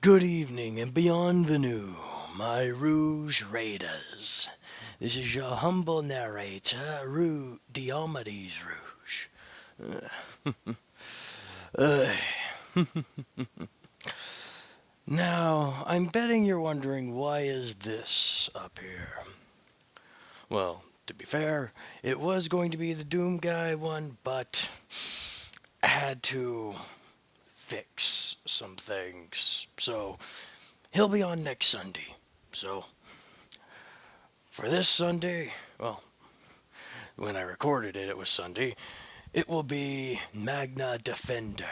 Good evening and bienvenue, my Rouge Raiders. This is your humble narrator, Diomedes Rouge. Uh, Now, I'm betting you're wondering why is this up here? Well, to be fair, it was going to be the Doom Guy one, but I had to fix some things, so he'll be on next Sunday. So, for this Sunday, well, when I recorded it, it was Sunday, it will be Magna Defender.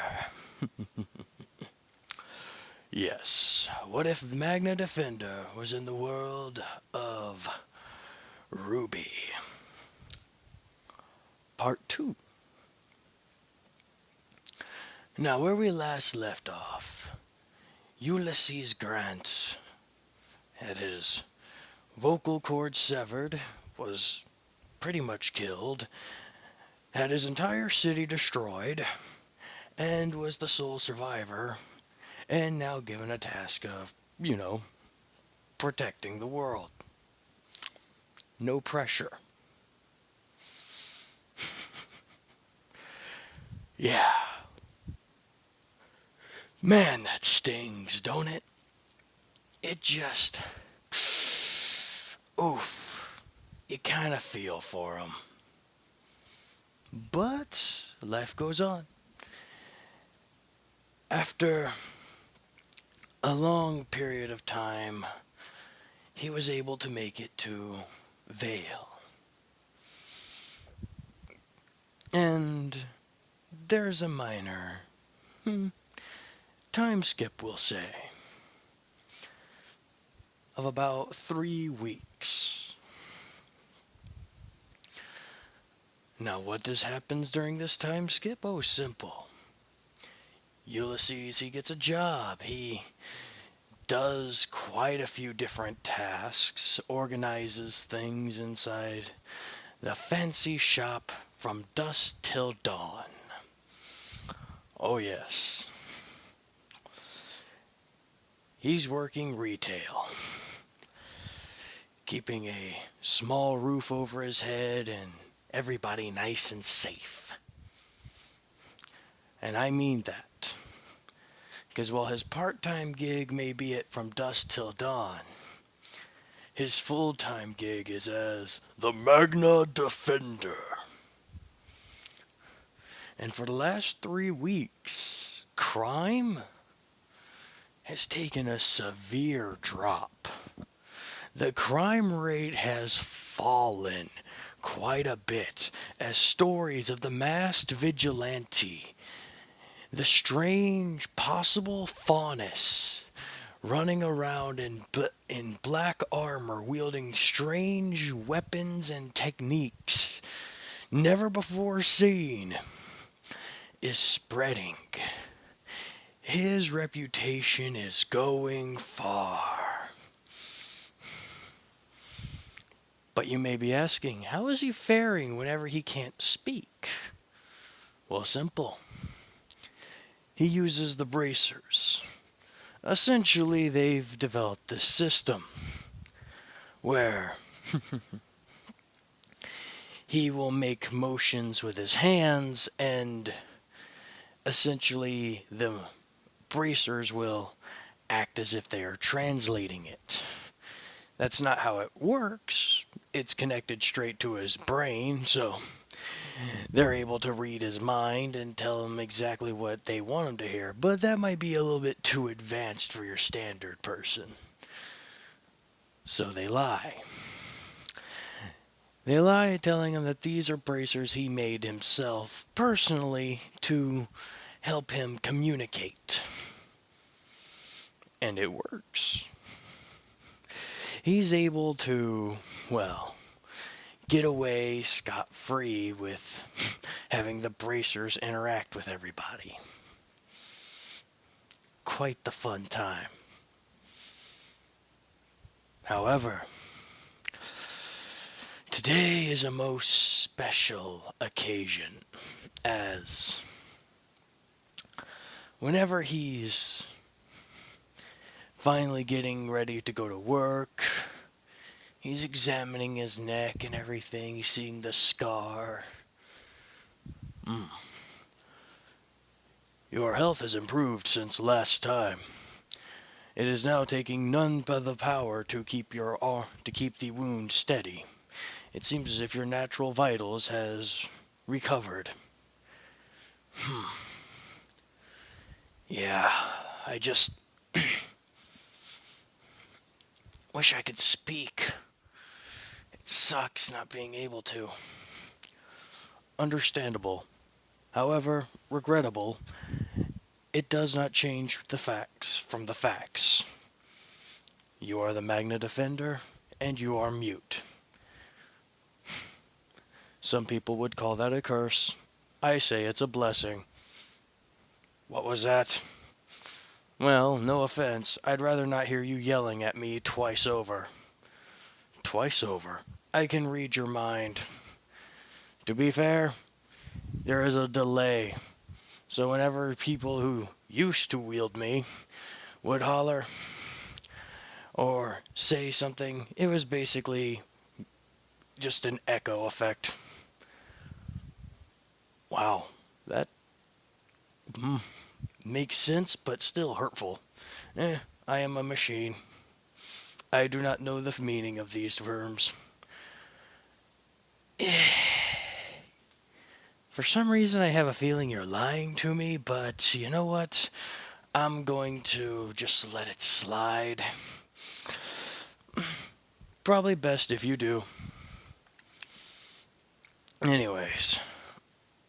Yes, what if Magna Defender was in the world of Rwby? Part 2. Now, where we last left off, Ulysses Grant had his vocal cord severed, was pretty much killed, had his entire city destroyed, and was the sole survivor, and now given a task of, protecting the world. No pressure. Yeah. Man, that stings, don't it? It just... Oof. You kind of feel for him. But life goes on. After a long period of time, he was able to make it to Vale. And there's a minor time skip, we'll say, of about 3 weeks. Now, what happens during this time skip? Oh, simple. Ulysses, he gets a job. He does quite a few different tasks, organizes things inside the fancy shop from dusk till dawn. Oh, yes. He's working retail, keeping a small roof over his head and everybody nice and safe. And I mean that. Because while his part-time gig may be at from dusk till dawn, his full-time gig is as the Magna Defender. And for the last 3 weeks, crime has taken a severe drop. The crime rate has fallen quite a bit as stories of the masked vigilante, the strange possible faunus running around in black armor wielding strange weapons and techniques never before seen is spreading. His reputation is going far. But you may be asking, how is he faring whenever he can't speak? Well, simple. He uses the bracers. Essentially, they've developed this system where he will make motions with his hands and essentially the bracers will act as if they are translating it. That's not how it works. It's connected straight to his brain, so they're able to read his mind and tell him exactly what they want him to hear. But that might be a little bit too advanced for your standard person. So they lie. They lie telling him that these are bracers he made himself personally to help him communicate. And it works. He's able to, get away scot-free with having the bracers interact with everybody. Quite the fun time. However, today is a most special occasion, as whenever he's finally getting ready to go to work. He's examining his neck and everything. He's seeing the scar. Your health has improved since last time. It is now taking none but the power to keep the wound steady. It seems as if your natural vitals has recovered. Yeah, I just wish I could speak. It sucks not being able to. Understandable. However, regrettable, it does not change the facts from the facts. You are the Magna Defender, and you are mute. Some people would call that a curse. I say it's a blessing. What was that? Well, no offense, I'd rather not hear you yelling at me twice over. Twice over? I can read your mind. To be fair, there is a delay. So whenever people who used to wield me would holler or say something, it was basically just an echo effect. Wow, that makes sense, but still hurtful. I am a machine. I do not know the meaning of these terms. For some reason, I have a feeling you're lying to me, but you know what? I'm going to just let it slide. Probably best if you do. Anyways,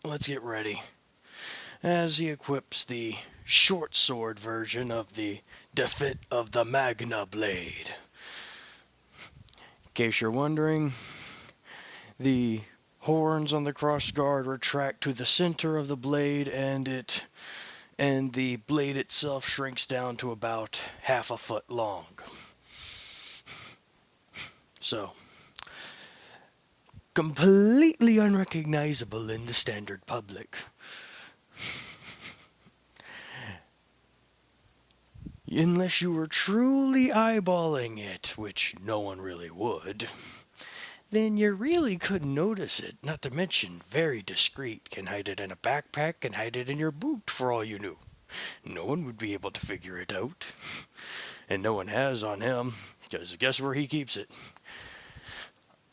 let's get ready. As he equips the short sword version of the Magna blade. In case you're wondering, the horns on the crossguard retract to the center of the blade, and the blade itself shrinks down to about half a foot long. So, completely unrecognizable in the standard public. Unless you were truly eyeballing it, which no one really would, then you really couldn't notice it. Not to mention, very discreet. Can hide it in a backpack, can hide it in your boot for all you knew. No one would be able to figure it out. And no one has on him, because guess where he keeps it?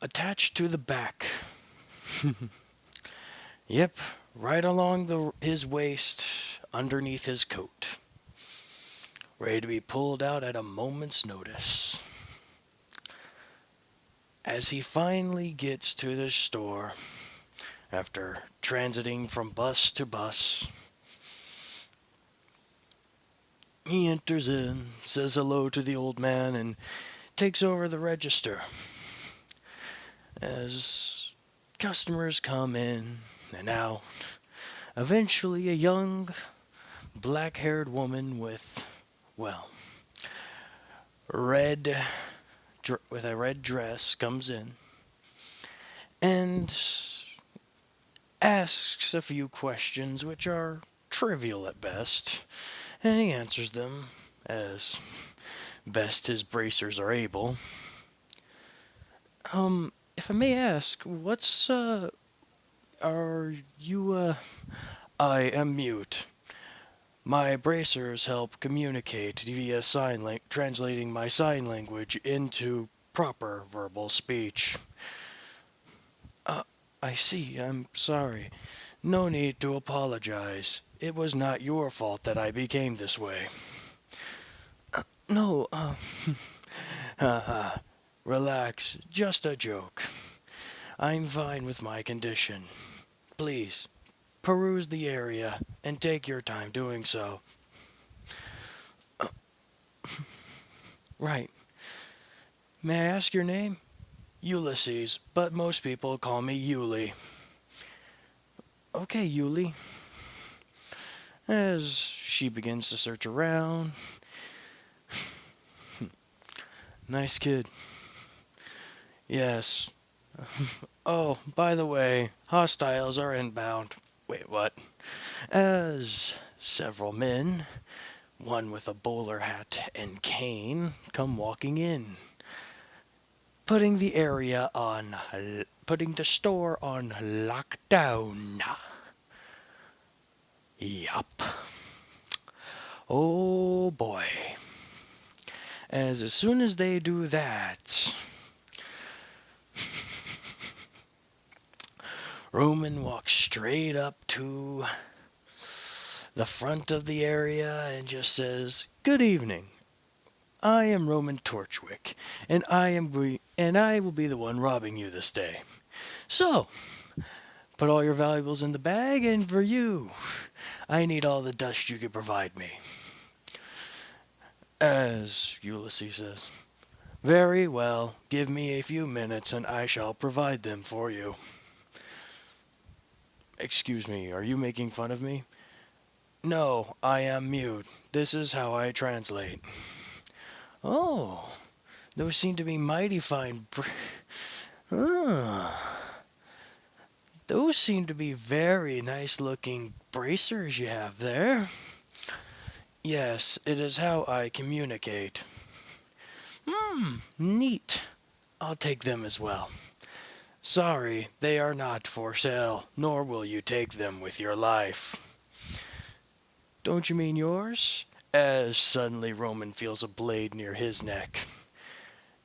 Attached to the back. Yep, right along his waist, underneath his coat. Ready to be pulled out at a moment's notice. As he finally gets to the store, after transiting from bus to bus, he enters in, says hello to the old man, and takes over the register. As customers come in and out, eventually a young, black-haired woman with a red dress comes in and asks a few questions which are trivial at best, and he answers them as best his bracers are able. If I may ask, are you, I am mute. My bracers help communicate via translating my sign language into proper verbal speech. I see, I'm sorry. No need to apologize. It was not your fault that I became this way. No, haha, relax, just a joke. I'm fine with my condition. Please, peruse the area and take your time doing so. Right. May I ask your name? Ulysses, but most people call me Yuli. Okay, Yuli. As she begins to search around. Nice kid. Yes. Oh, by the way, hostiles are inbound. Wait, what? As several men one with a bowler hat and cane, come walking in, putting the store on lockdown. Yup. Oh boy. As soon as they do that, Roman walks straight up to the front of the area and just says, "Good evening. I am Roman Torchwick, and I will be the one robbing you this day. So, put all your valuables in the bag, and for you, I need all the dust you can provide me." As Ulysses says, "Very well, give me a few minutes and I shall provide them for you." "Excuse me, are you making fun of me?" "No, I am mute. This is how I translate." "Oh, those seem to be mighty fine those seem to be very nice looking bracers you have there." "Yes, it is how I communicate." Neat. I'll take them as well." "Sorry, they are not for sale, nor will you take them with your life." "Don't you mean yours?" As suddenly Roman feels a blade near his neck.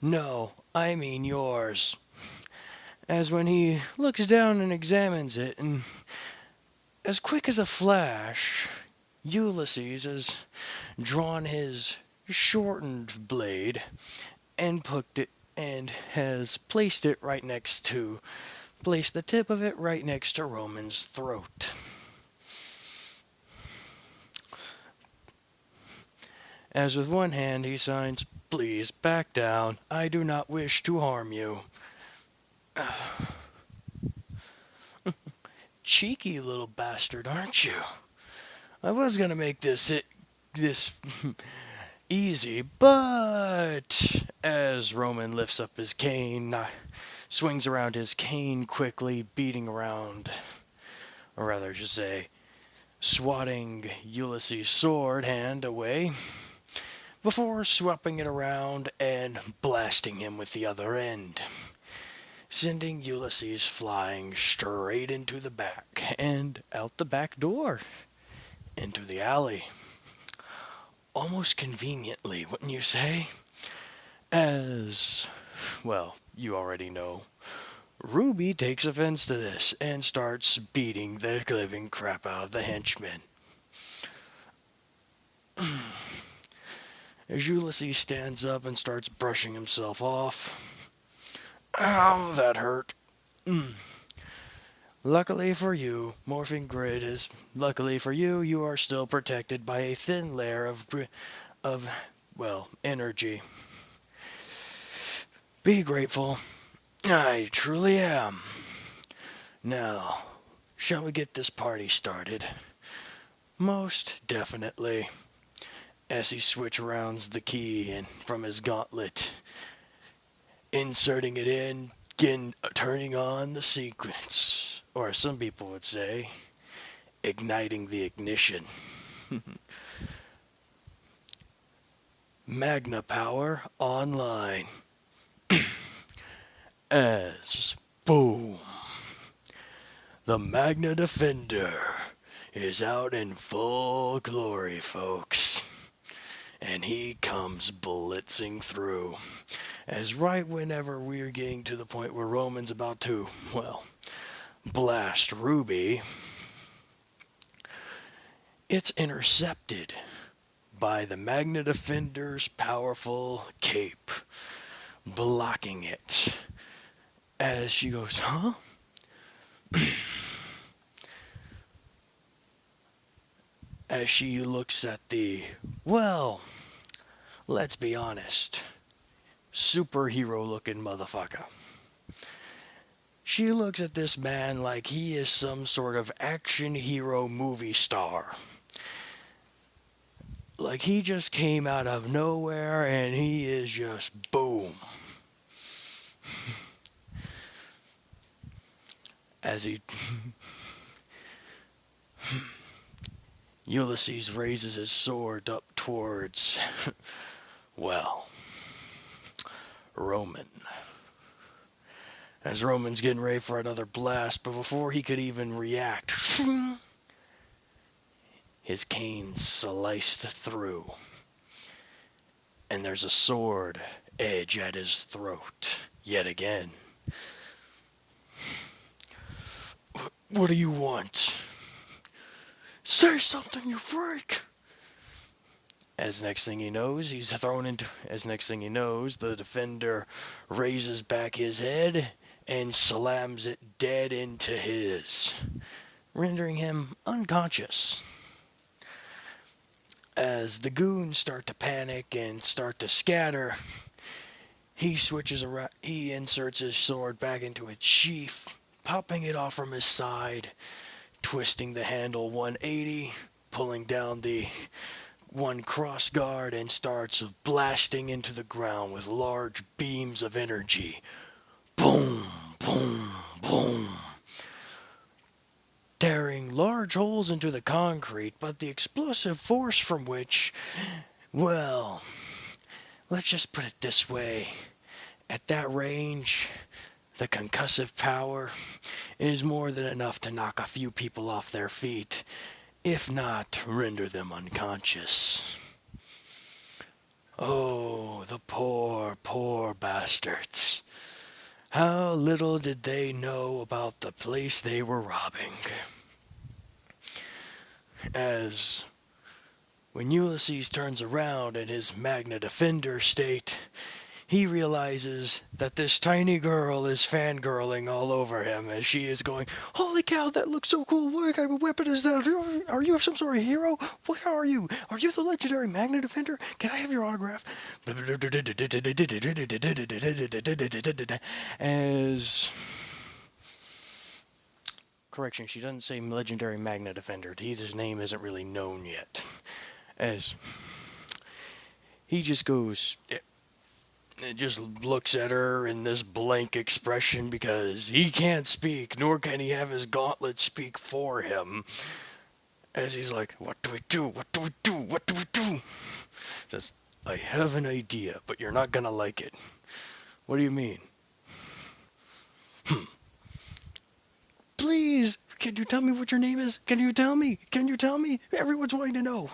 "No, I mean yours." As when he looks down and examines it, and as quick as a flash, Ulysses has drawn his shortened blade and has placed the tip of it right next to Roman's throat. As with one hand he signs, "Please back down. I do not wish to harm you." Cheeky little bastard, aren't you? I was gonna make this easy, but as Roman lifts up his cane, swings around his cane quickly, beating around, or rather, just say, swatting Ulysses' sword hand away, before swapping it around and blasting him with the other end, sending Ulysses flying straight into the back and out the back door, into the alley. Almost conveniently, wouldn't you say? As, well, you already know, Rwby takes offense to this and starts beating the living crap out of the henchman. As Ulysses stands up and starts brushing himself off. "Ow, that hurt." Luckily for you, Morphing Grid is... Luckily for you, you are still protected by a thin layer of energy. Be grateful. I truly am. Now, shall we get this party started? Most definitely. As he switch arounds the key and from his gauntlet, inserting it in, again, turning on the sequence, or some people would say, igniting the ignition. Magna power online. As boom, the Magna Defender is out in full glory, folks. And he comes blitzing through. As right whenever we're getting to the point where Roman's about to, blast Rwby, it's intercepted by the Magna Defender's powerful cape, blocking it. As she goes, "Huh?" As she looks at the, let's be honest, superhero-looking motherfucker. She looks at this man like he is some sort of action hero movie star. Like he just came out of nowhere and he is just boom. As he... Ulysses raises his sword up towards, well, Roman. As Roman's getting ready for another blast, but before he could even react, his cane sliced through, and there's a sword edge at his throat, yet again. What do you want? Say something, you freak! As next thing he knows, the defender raises back his head and slams it dead into his, rendering him unconscious. As the goons start to panic and start to scatter, he inserts his sword back into its sheath, popping it off from his side, twisting the handle 180, pulling down the one cross guard, and starts blasting into the ground with large beams of energy. Boom, boom, boom. Tearing large holes into the concrete, but the explosive force from which, well, let's just put it this way. At that range, the concussive power is more than enough to knock a few people off their feet, if not render them unconscious. Oh, the poor, poor bastards. How little did they know about the place they were robbing. As when Ulysses turns around in his Magna defender state, he realizes that this tiny girl is fangirling all over him as she is going, "Holy cow, that looks so cool. What kind of weapon is that? Are you some sort of hero? What are you? Are you the legendary Magna Defender? Can I have your autograph?" As... Correction, she doesn't say legendary Magna Defender. His name isn't really known yet. As he just goes... It just looks at her in this blank expression because he can't speak, nor can he have his gauntlet speak for him. As he's like, "What do we do? What do we do? What do we do?" Says, "I have an idea, but you're not gonna like it." "What do you mean?" "Please, can you tell me what your name is? Can you tell me? Can you tell me? Everyone's wanting to know."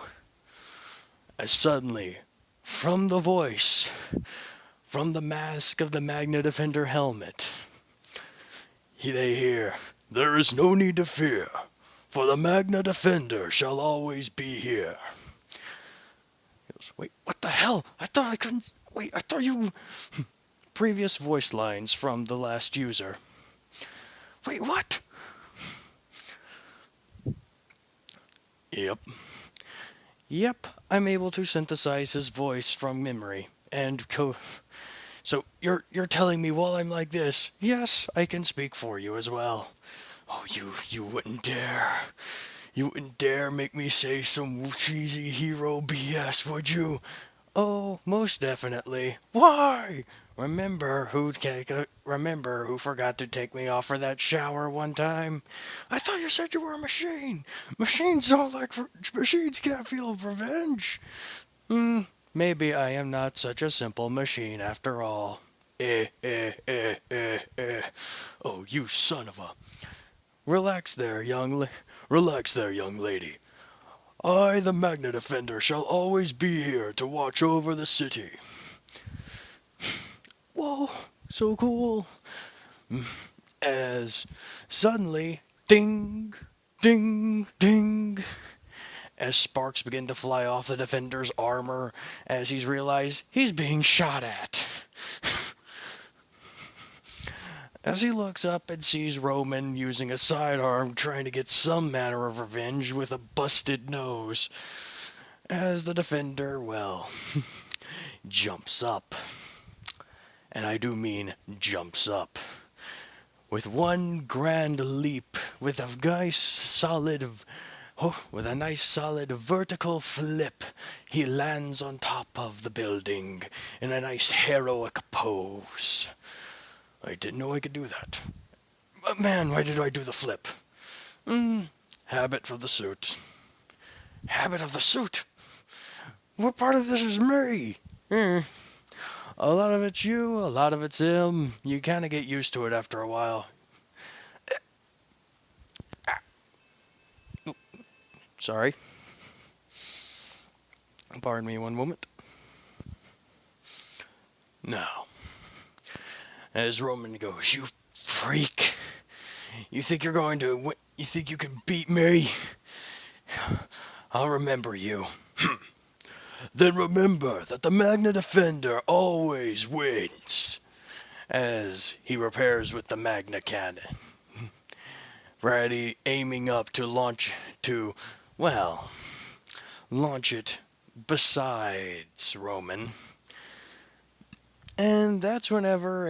As suddenly, from the voice... from the mask of the Magna Defender helmet, they hear, "There is no need to fear, for the Magna Defender shall always be here." He goes, "Wait, what the hell? I thought I couldn't... Wait, I thought you..." Previous voice lines from the last user. "Wait, what?" Yep, I'm able to synthesize his voice from memory, and So you're telling me while I'm like this, yes, I can speak for you as well. "Oh, you wouldn't dare. You wouldn't dare make me say some cheesy hero BS, would you?" "Oh, most definitely. Why? Remember who forgot to take me off for that shower one time? I thought you said you were a machine. Machines can't feel revenge." Maybe I am not such a simple machine after all. Oh, you son of a... Relax there, young lady. I, the Magna Defender, shall always be here to watch over the city." Whoa, so cool. As suddenly, ding, ding, ding, as sparks begin to fly off the Defender's armor, as he's realized he's being shot at. As he looks up and sees Roman using a sidearm trying to get some manner of revenge with a busted nose. As the Defender, well, jumps up. And I do mean jumps up. With one grand leap, with a nice solid vertical flip, he lands on top of the building in a nice heroic pose. I didn't know I could do that. But man, why did I do the flip? Habit for the suit. Habit of the suit. What part of this is me? Hmm. A lot of it's you, a lot of it's him. You kind of get used to it after a while. Sorry. Pardon me one moment. Now, as Roman goes, you freak. You think you're going to win? You think you can beat me? I'll remember you. Then remember that the Magna Defender always wins. As he repairs with the Magna cannon. Ready, aiming up to launch it besides Roman. And that's whenever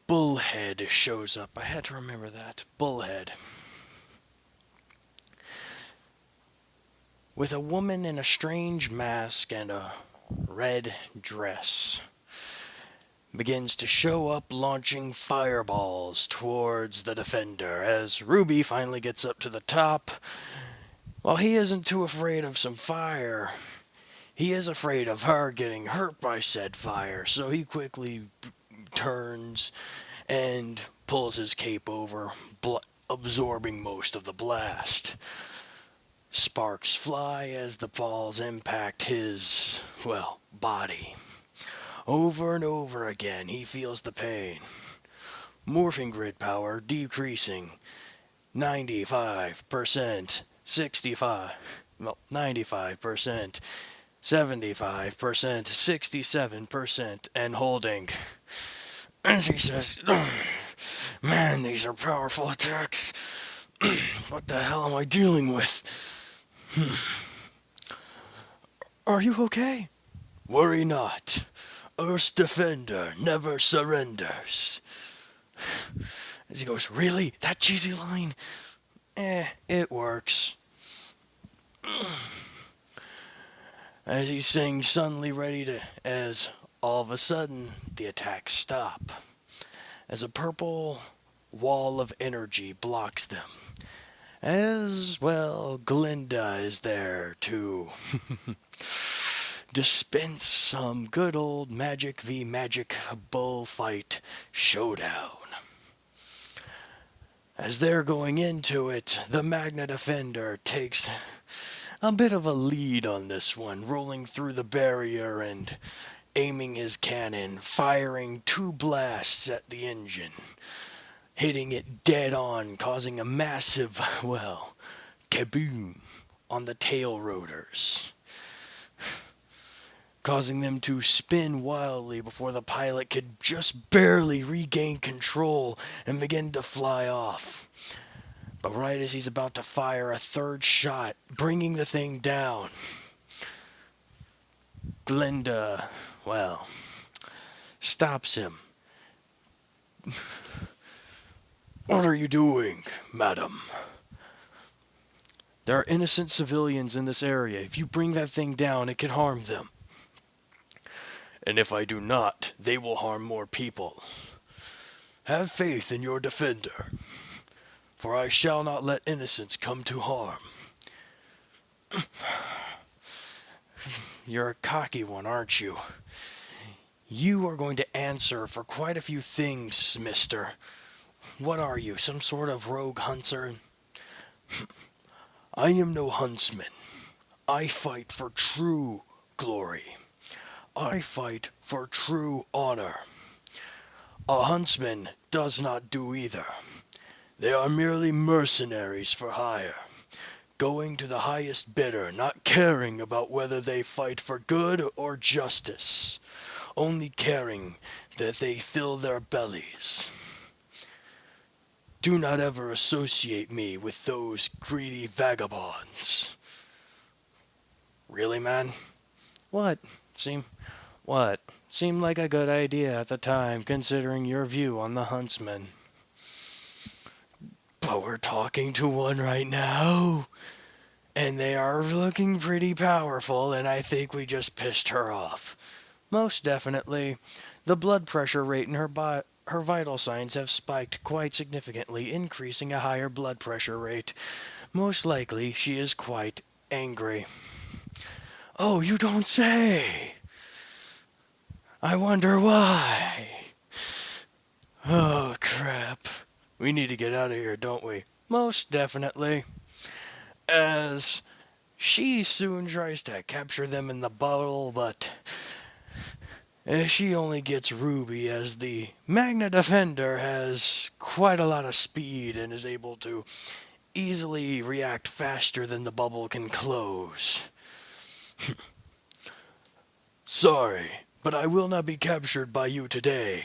Bullhead shows up. I had to remember that. Bullhead. With a woman in a strange mask and a red dress. Begins to show up launching fireballs towards the defender as Rwby finally gets up to the top. While he isn't too afraid of some fire, he is afraid of her getting hurt by said fire, so he quickly turns and pulls his cape over, absorbing most of the blast. Sparks fly as the balls impact his, body. Over and over again, he feels the pain. Morphing grid power decreasing 95%, 95%, 75%, 67%, and holding. And he says, man, these are powerful attacks. What the hell am I dealing with? Are you okay? Worry not. Earth's defender never surrenders. As he goes, really? That cheesy line? It works. As he sings, suddenly as all of a sudden, the attacks stop. As a purple wall of energy blocks them. As Glinda is there to dispense some good old Magic v Magic bullfight showdown. As they're going into it, the Magna Defender takes a bit of a lead on this one, rolling through the barrier and aiming his cannon, firing 2 blasts at the engine, hitting it dead on, causing a massive, kaboom on the tail rotors, causing them to spin wildly before the pilot could just barely regain control and begin to fly off. But right as he's about to fire a 3rd shot, bringing the thing down, Glinda, stops him. What are you doing, madam? There are innocent civilians in this area. If you bring that thing down, it could harm them. And if I do not, they will harm more people. Have faith in your defender, for I shall not let innocents come to harm. You're a cocky one, aren't you? You are going to answer for quite a few things, mister. What are you, some sort of rogue hunter? I am no huntsman. I fight for true glory. I fight for true honor. A huntsman does not do either. They are merely mercenaries for hire, going to the highest bidder, not caring about whether they fight for good or justice, only caring that they fill their bellies. Do not ever associate me with those greedy vagabonds. Really, man? What? Seemed like a good idea at the time, considering your view on the huntsman. But we're talking to one right now, and they are looking pretty powerful, and I think we just pissed her off. Most definitely. The blood pressure rate in her her vital signs have spiked quite significantly, increasing a higher blood pressure rate. Most likely, she is quite angry. Oh, you don't say! I wonder why. Oh, crap. We need to get out of here, don't we? Most definitely. As she soon tries to capture them in the bottle, but she only gets Rwby, as the Magna Defender has quite a lot of speed and is able to easily react faster than the bubble can close. Sorry, but I will not be captured by you today.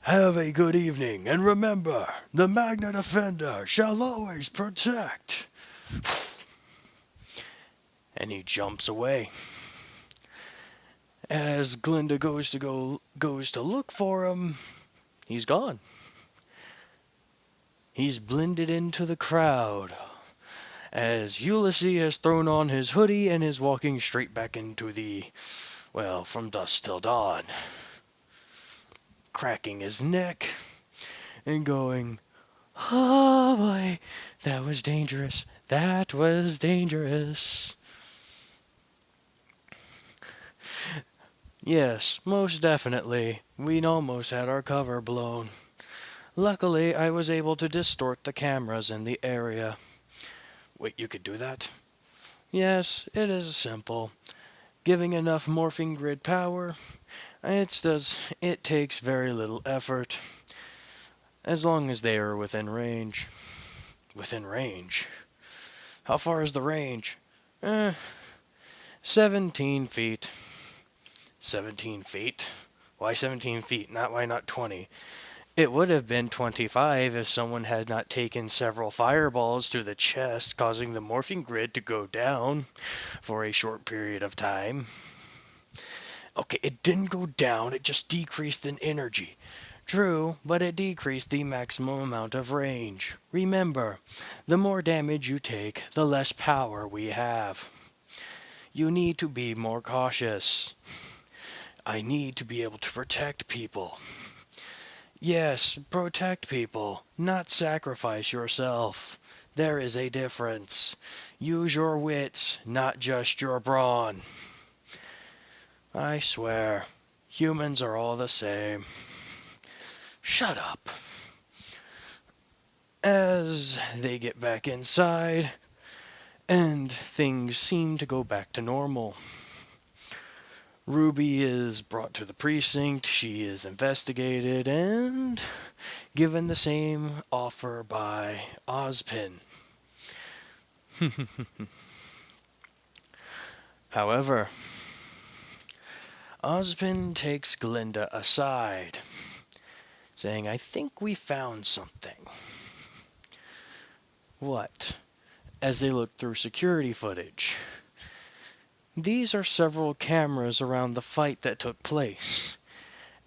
Have a good evening, and remember, the Magna Defender shall always protect. And he jumps away. As Glinda goes to look for him, he's gone. He's blended into the crowd, as Ulysses has thrown on his hoodie and is walking straight back into the, well, from dusk till dawn, cracking his neck and going, oh boy, that was dangerous. That was dangerous. Yes, most definitely. We almost had our cover blown. Luckily, I was able to distort the cameras in the area. Wait, you could do that? Yes, it is simple. Giving enough morphing grid power, it takes very little effort. As long as they are within range. Within range? How far is the range? 17 feet. 17 feet? Why 17 feet? Why not 20? It would have been 25 if someone had not taken several fireballs to the chest, causing the morphing grid to go down for a short period of time. Okay, it didn't go down, it just decreased in energy. True, but it decreased the maximum amount of range. Remember, the more damage you take, the less power we have. You need to be more cautious. I need to be able to protect people. Yes, protect people, not sacrifice yourself. There is a difference. Use your wits, not just your brawn. I swear, humans are all the same. Shut up. As they get back inside, and things seem to go back to normal. Rwby is brought to the precinct, she is investigated, and given the same offer by Ozpin. However, Ozpin takes Glinda aside, saying, I think we found something. What? As they look through security footage. These are several cameras around the fight that took place.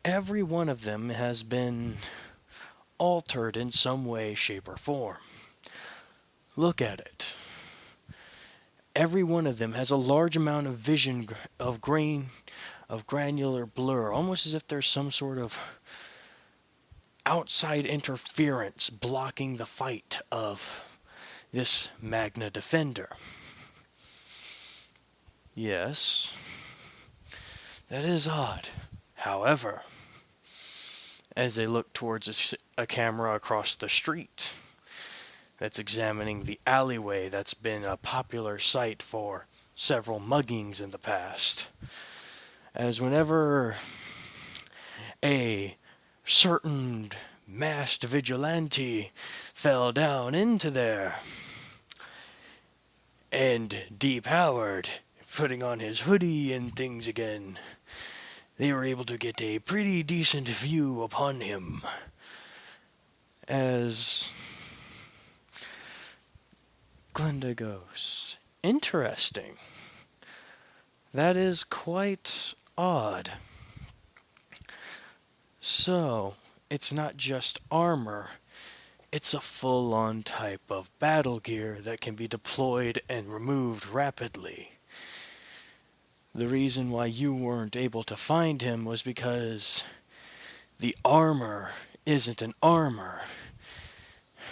Every one of them has been altered in some way, shape, or form. Look at it. Every one of them has a large amount of vision of granular blur, almost as if there's some sort of outside interference blocking the fight of this Magna Defender. Yes, that is odd. However, as they look towards a camera across the street that's examining the alleyway that's been a popular site for several muggings in the past, as whenever a certain masked vigilante fell down into there and depowered, putting on his hoodie and things again, they were able to get a pretty decent view upon him. As Glinda goes, interesting. That is quite odd. So, it's not just armor, it's a full-on type of battle gear that can be deployed and removed rapidly. The reason why you weren't able to find him was because the armor isn't an armor.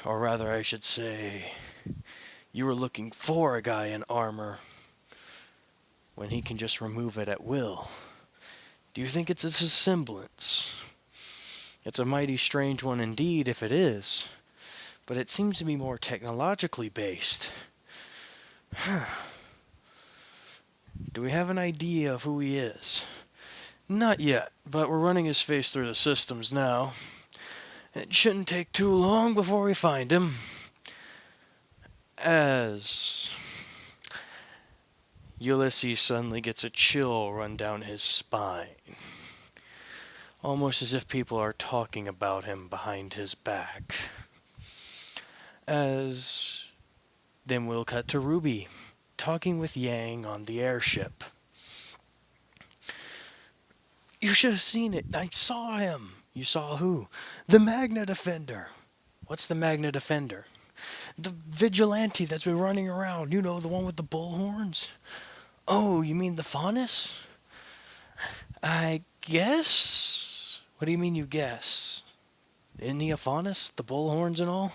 Or rather, I should say, you were looking for a guy in armor when he can just remove it at will. Do you think it's a semblance? It's a mighty strange one indeed if it is, but it seems to be more technologically based. Do we have an idea of who he is? Not yet, but we're running his face through the systems now. It shouldn't take too long before we find him. As Ulysses suddenly gets a chill run down his spine, almost as if people are talking about him behind his back. As then we'll cut to Rwby, talking with Yang on the airship. You should have seen it. I saw him. You saw who? The Magna Defender. What's the Magna Defender? The vigilante that's been running around. You know, the one with the bullhorns. Oh, you mean the Faunus? I guess? What do you mean you guess? Isn't he a Faunus? The bullhorns and all?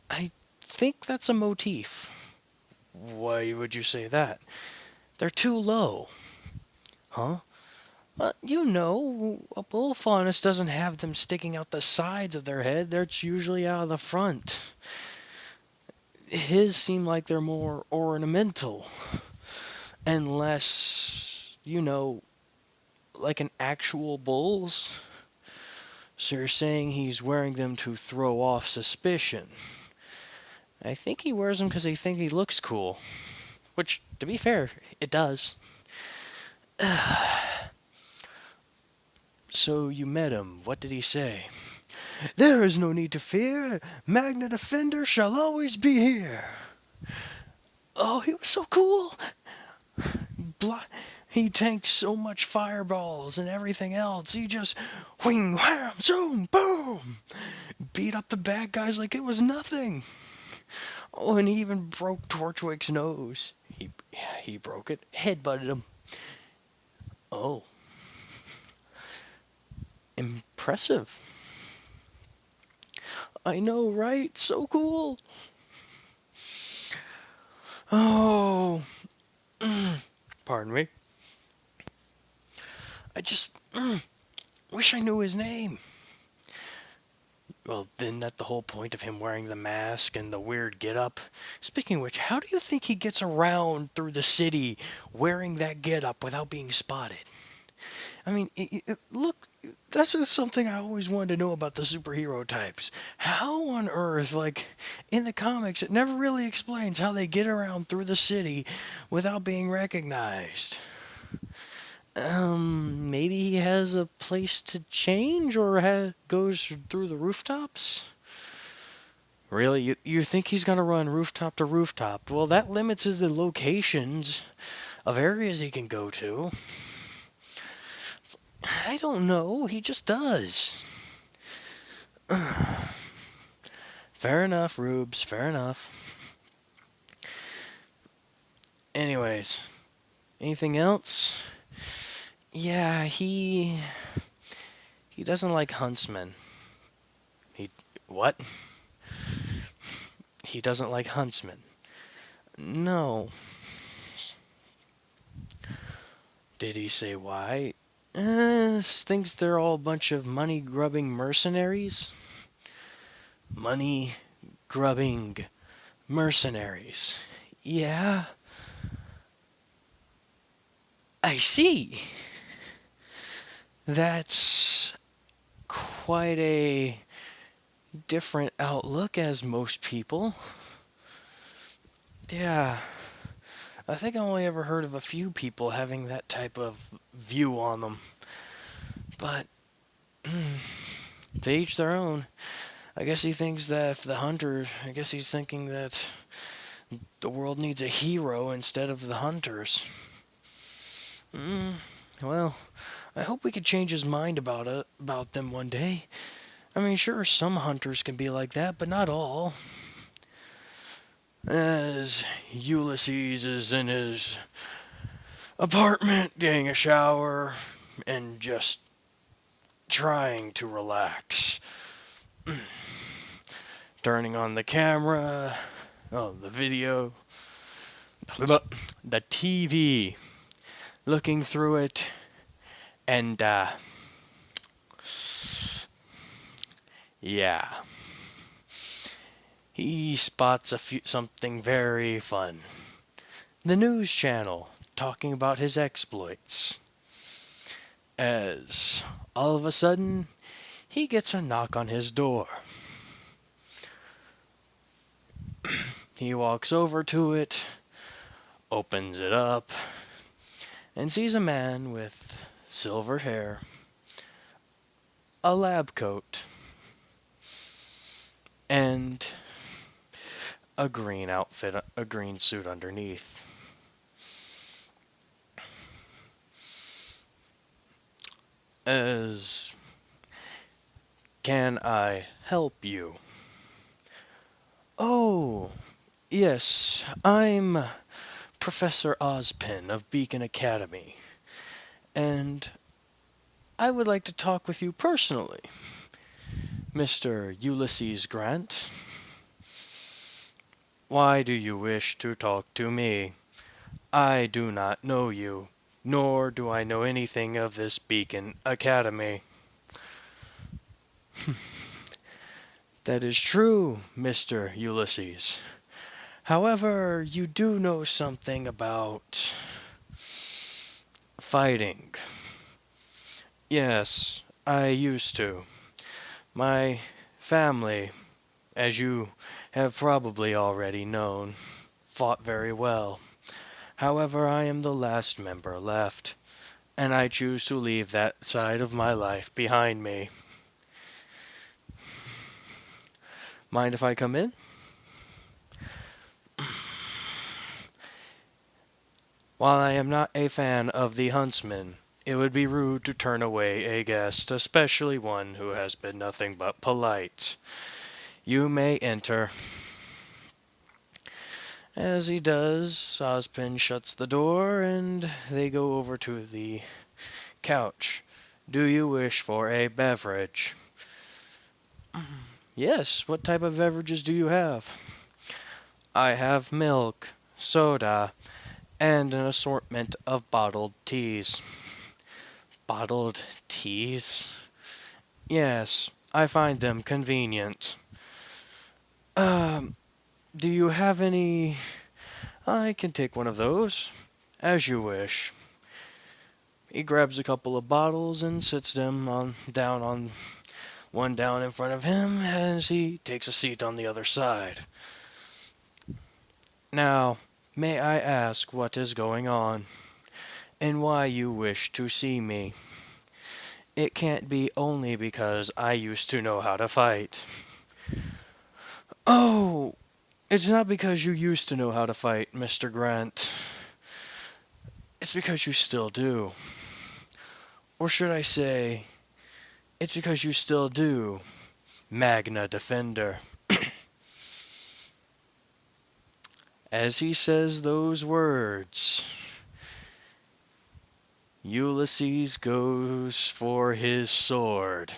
I think that's a motif. Why would you say that? They're too low. Huh? You know, a bull faunus doesn't have them sticking out the sides of their head. They're usually out of the front. His seem like they're more ornamental. And less, you know, like an actual bull's. So you're saying he's wearing them to throw off suspicion. I think he wears them because he thinks he looks cool. Which, to be fair, it does. So you met him. What did he say? There is no need to fear. Magna Defender shall always be here. Oh, he was so cool. He tanked so much fireballs and everything else. He just whing, wham, zoom, boom. Beat up the bad guys like it was nothing. Oh, and he even broke Torchwick's nose. He broke it. Headbutted him. Oh. Impressive. I know, right? So cool. Oh. Pardon me. I just wish I knew his name. Well, isn't that the whole point of him wearing the mask and the weird get-up? Speaking of which, how do you think he gets around through the city wearing that get-up without being spotted? I mean, look, that's just something I always wanted to know about the superhero types. How on earth, like, in the comics, it never really explains how they get around through the city without being recognized. Maybe he has a place to change or goes through the rooftops? Really? You think he's going to run rooftop to rooftop? Well, that limits the locations of areas he can go to. I don't know. He just does. Fair enough, Rubes. Fair enough. Anyways, anything else? Yeah, he doesn't like huntsmen. What? He doesn't like huntsmen. No. Did he say why? Thinks they're all a bunch of money-grubbing mercenaries. Money-grubbing mercenaries. Yeah. I see. That's quite a different outlook as most people. Yeah. I think I only ever heard of a few people having that type of view on them. But, to each their own. I guess he thinks that he's thinking that the world needs a hero instead of the hunters. Well, I hope we could change his mind about them one day. I mean, sure, some hunters can be like that, but not all. As Ulysses is in his apartment getting a shower and just trying to relax. Turning on the camera, the video, the TV, looking through it, and, yeah. He spots something very fun. The news channel talking about his exploits. As all of a sudden, he gets a knock on his door. He walks over to it, opens it up, and sees a man with silver hair, a lab coat, and a green outfit, a green suit underneath. Can I help you? Oh, yes, I'm Professor Ozpin of Beacon Academy, and I would like to talk with you personally, Mr. Ulysses Grant. Why do you wish to talk to me? I do not know you, nor do I know anything of this Beacon Academy. That is true, Mr. Ulysses. However, you do know something about fighting. Yes, I used to. My family, as you have probably already known, fought very well. However, I am the last member left, and I choose to leave that side of my life behind me. Mind if I come in? While I am not a fan of the huntsman, it would be rude to turn away a guest, especially one who has been nothing but polite. You may enter. As he does, Ozpin shuts the door and they go over to the couch. Do you wish for a beverage? Yes, what type of beverages do you have? I have milk, soda, and an assortment of bottled teas. Bottled teas? Yes, I find them convenient. Do you have any? I can take one of those, as you wish. He grabs a couple of bottles and sits them down in front of him as he takes a seat on the other side. Now, may I ask what is going on, and why you wish to see me? It can't be only because I used to know how to fight. Oh, it's not because you used to know how to fight, Mr. Grant. It's because you still do. Or should I say, it's because you still do, Magna Defender. As he says those words, Ulysses goes for his sword.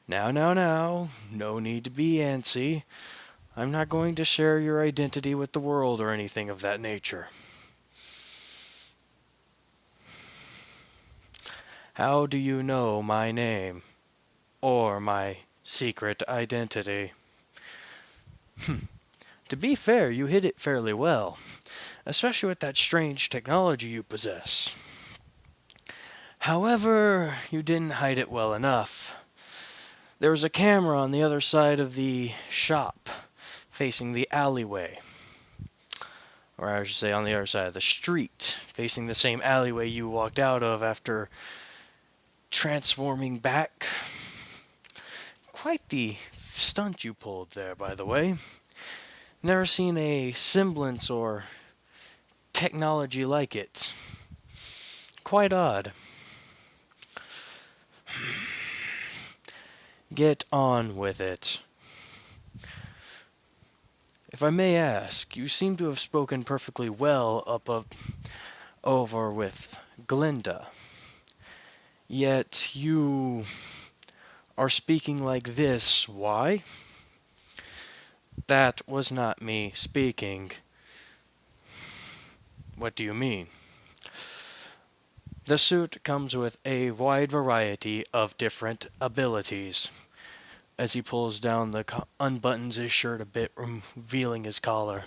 Now, no need to be antsy. I'm not going to share your identity with the world or anything of that nature. How do you know my name, or my secret identity? To be fair, you hid it fairly well, especially with that strange technology you possess. However, you didn't hide it well enough. There was a camera on the other side of the shop, facing the alleyway. Or I should say on the other side of the street, facing the same alleyway you walked out of after transforming back. Quite the stunt you pulled there, by the way. Never seen a semblance or technology like it. Quite odd. Get on with it. If I may ask, you seem to have spoken perfectly well over with Glinda. Yet you are speaking like this. Why? That was not me speaking. What do you mean? The suit comes with a wide variety of different abilities. As he pulls down unbuttons his shirt a bit, revealing his collar.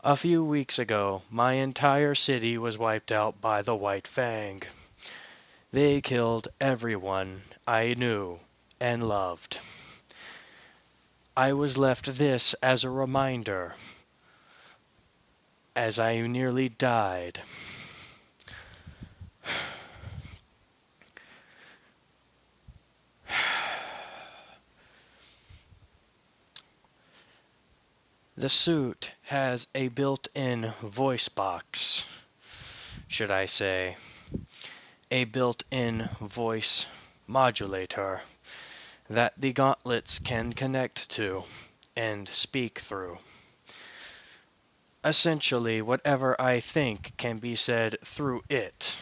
A few weeks ago, my entire city was wiped out by the White Fang. They killed everyone I knew and loved. I was left this as a reminder, as I nearly died. The suit has a built-in voice box, should I say. A built-in voice modulator that the gauntlets can connect to and speak through. Essentially, whatever I think can be said through it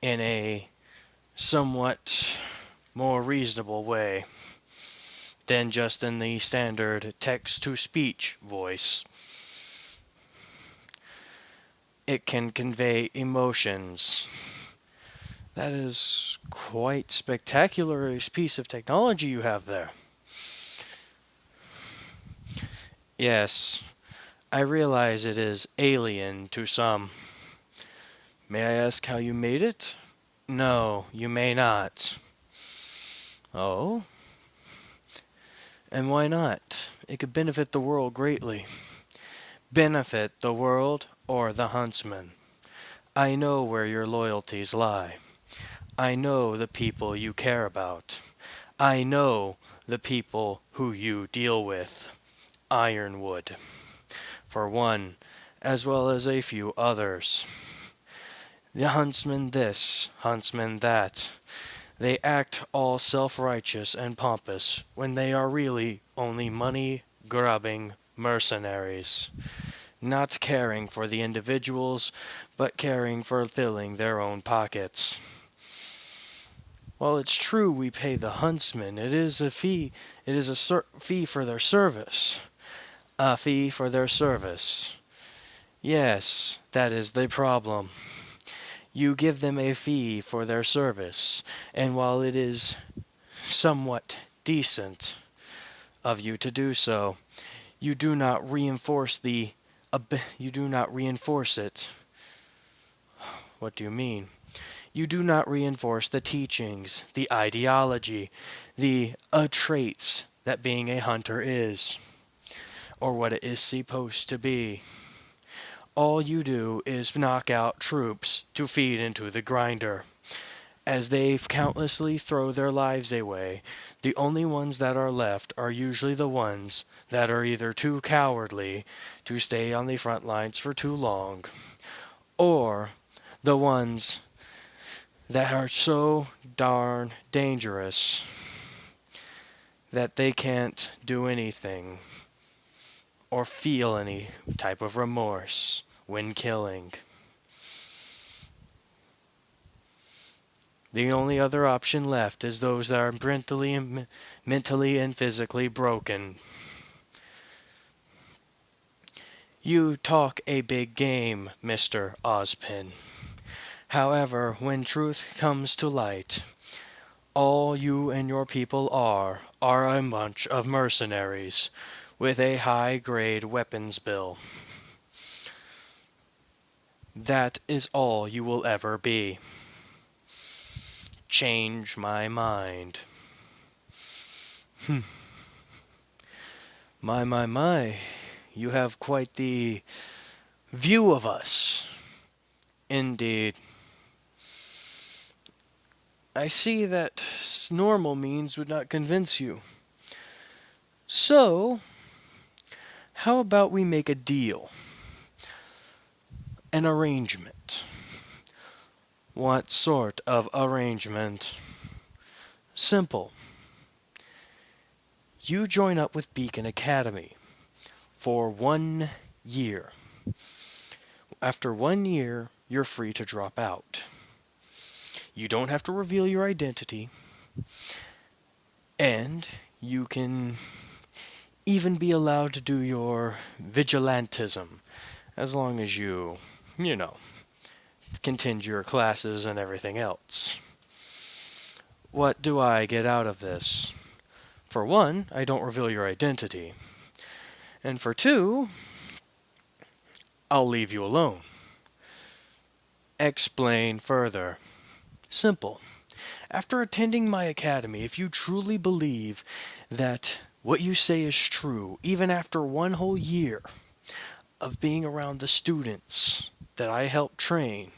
in a somewhat more reasonable way than just in the standard text-to-speech voice. It can convey emotions. That is quite spectacular piece of technology you have there. Yes, I realize it is alien to some. May I ask how you made it? No, you may not. Oh? And why not? It could benefit the world greatly. Benefit the world or the huntsman. I know where your loyalties lie. I know the people you care about. I know the people who you deal with. Ironwood, for one, as well as a few others. The huntsman this, huntsman that. They act all self-righteous and pompous when they are really only money-grubbing mercenaries, not caring for the individuals, but caring for filling their own pockets. While it's true we pay the huntsmen, it is a fee. It is a fee for their service. A fee for their service. Yes, that is the problem. You give them a fee for their service, and while it is somewhat decent of you to do so, you do not reinforce it. What do you mean? You do not reinforce the teachings, the ideology, the traits that being a hunter is, or what it is supposed to be. All you do is knock out troops to feed into the grinder. As they countlessly throw their lives away, the only ones that are left are usually the ones that are either too cowardly to stay on the front lines for too long, or the ones that are so darn dangerous that they can't do anything or feel any type of remorse when killing. The only other option left is those that are mentally and physically broken. You talk a big game, Mr. Ozpin. However, when truth comes to light, all you and your people are a bunch of mercenaries with a high-grade weapons bill. That is all you will ever be. Change my mind. My. You have quite the view of us. Indeed. I see that normal means would not convince you. So, how about we make a deal? An arrangement. What sort of arrangement? Simple. You join up with Beacon Academy for 1 year. After 1 year, you're free to drop out. You don't have to reveal your identity, and you can even be allowed to do your vigilantism, as long as you know, continue your classes and everything else. What do I get out of this? For one, I don't reveal your identity. And for two, I'll leave you alone. Explain further. Simple. After attending my academy, if you truly believe that what you say is true, even after 1 whole year of being around the students that I help train,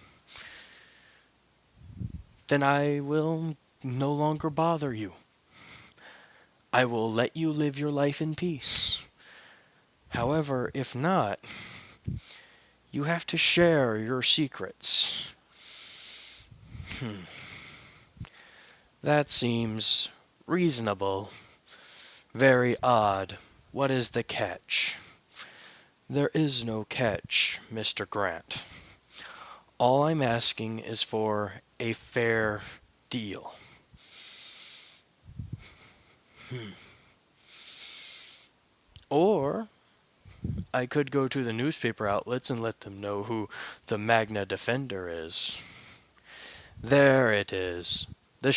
then I will no longer bother you. I will let you live your life in peace. However, if not, you have to share your secrets. That seems reasonable. Very odd. What is the catch? There is no catch, Mr. Grant. All I'm asking is for a fair deal. Or I could go to the newspaper outlets and let them know who the Magna defender is. There it is. The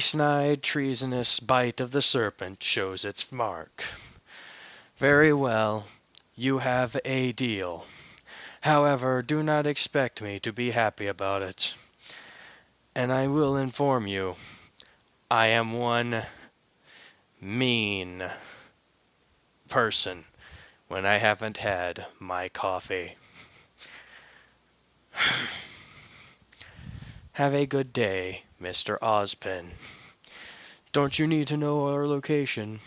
snide, treasonous bite of the serpent shows its mark. Very well, you have a deal. However, do not expect me to be happy about it. And I will inform you, I am one mean person when I haven't had my coffee. Have a good day, Mr. Ozpin. Don't you need to know our location?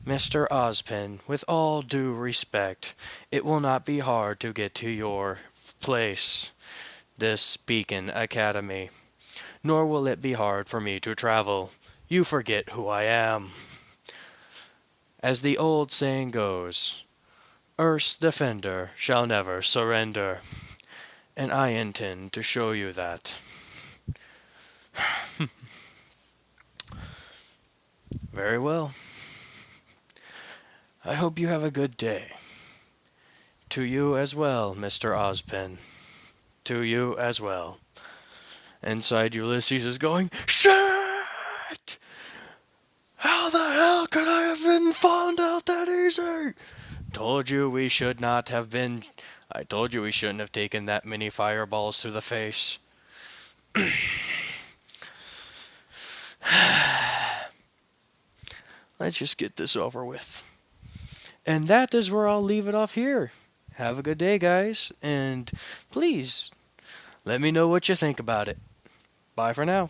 Mr. Ozpin, with all due respect, it will not be hard to get to your place, this Beacon Academy. Nor will it be hard for me to travel. You forget who I am. As the old saying goes, Earth's defender shall never surrender. And I intend to show you that. Very well. I hope you have a good day. To you as well, Mr. Ozpin. To you as well. Inside, Ulysses is going, Shit! How the hell could I have been found out that easy? Told you we should not have been... I told you we shouldn't have taken that many fireballs to the face. Let's just get this over with. And that is where I'll leave it off here. Have a good day, guys. And please, let me know what you think about it. Bye for now.